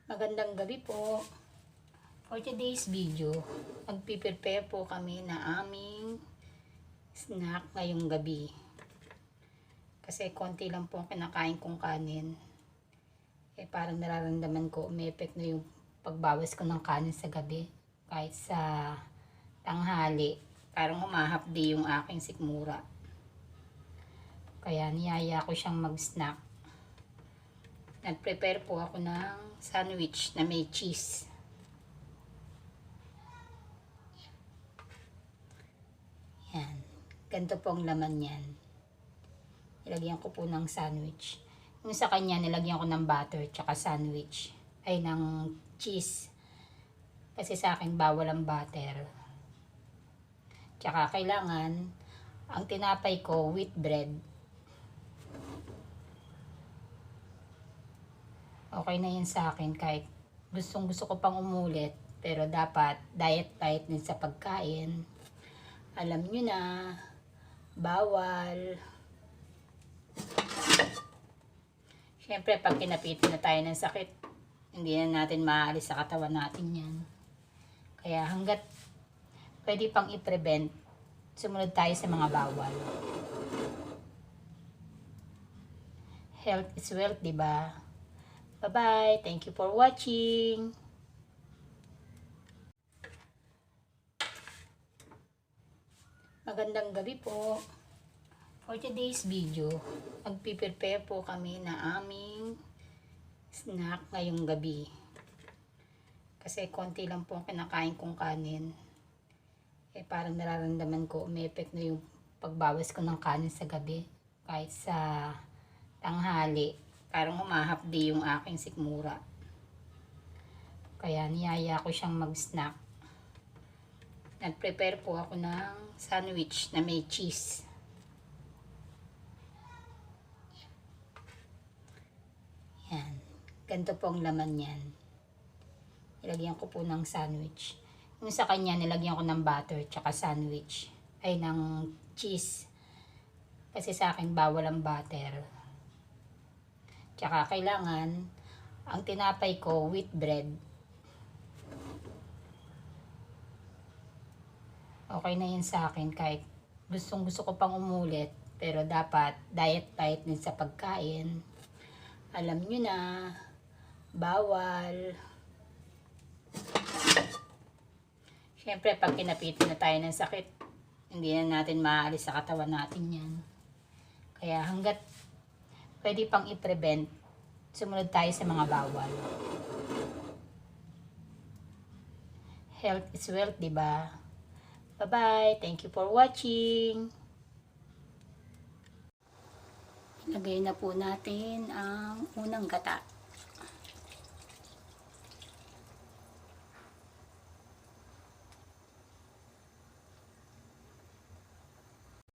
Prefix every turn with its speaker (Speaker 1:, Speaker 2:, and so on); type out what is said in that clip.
Speaker 1: Magandang gabi po. For today's video, magpiprepare po kami na aming snack ngayong gabi. Kasi konti lang po ang kinakain kong kanin. Parang nararamdaman ko, may effect na yung pagbawas ko ng kanin sa gabi. Kahit sa tanghali, parang humahapdi yung aking sikmura. Kaya niyaya ko siyang mag-snack. Nag-prepare po ako ng sandwich na may cheese. Yan. Ganito po ang laman yan. Nilagyan ko po ng sandwich. Yung sa kanya, nilagyan ko ng butter tsaka sandwich. Ay, ng cheese. Kasi sa akin, bawal ang butter. Tsaka kailangan, ang tinapay ko, wheat bread. Okay na yun sa akin kahit gusto ko pang umulit, pero dapat diet din sa pagkain. Alam nyo na, bawal. Siyempre, pag kinapitin na tayo ng sakit, hindi na natin maaalis sa katawan natin yan. Kaya hanggat pwede pang i-prevent, sumunod tayo sa mga bawal. Health is wealth, diba? Bye-bye. Thank you for watching. Magandang gabi po. For today's video, magpiprepare po kami na aming snack ngayong gabi. Kasi konti lang po ang kinakain kong kanin. Parang nararamdaman ko, may effect na yung pagbawas ko ng kanin sa gabi. Kahit sa tanghali, parang humahapdi yung aking sikmura. Kaya niyaya ko siyang mag-snack. Nag-prepare po ako ng sandwich na may cheese. Yan. Ganito po ang laman yan. Nilagyan ko po ng sandwich. Yung sa kanya, nilagyan ko ng butter tsaka sandwich. Ay, ng cheese. Kasi sa akin, bawal ang butter. Tsaka kailangan, ang tinapay ko, wheat bread. Okay na yun sa akin kahit gusto ko pang umulit, pero dapat diet din sa pagkain. Alam nyo na, bawal. Siyempre, pag kinapitin na tayo ng sakit, hindi na natin maaalis sa katawan natin yan. Kaya hanggat pwede pang i-prevent, sumunod tayo sa mga bawal. Health is wealth, diba? Bye-bye. Thank you for watching. Ilagay na po natin ang unang gata.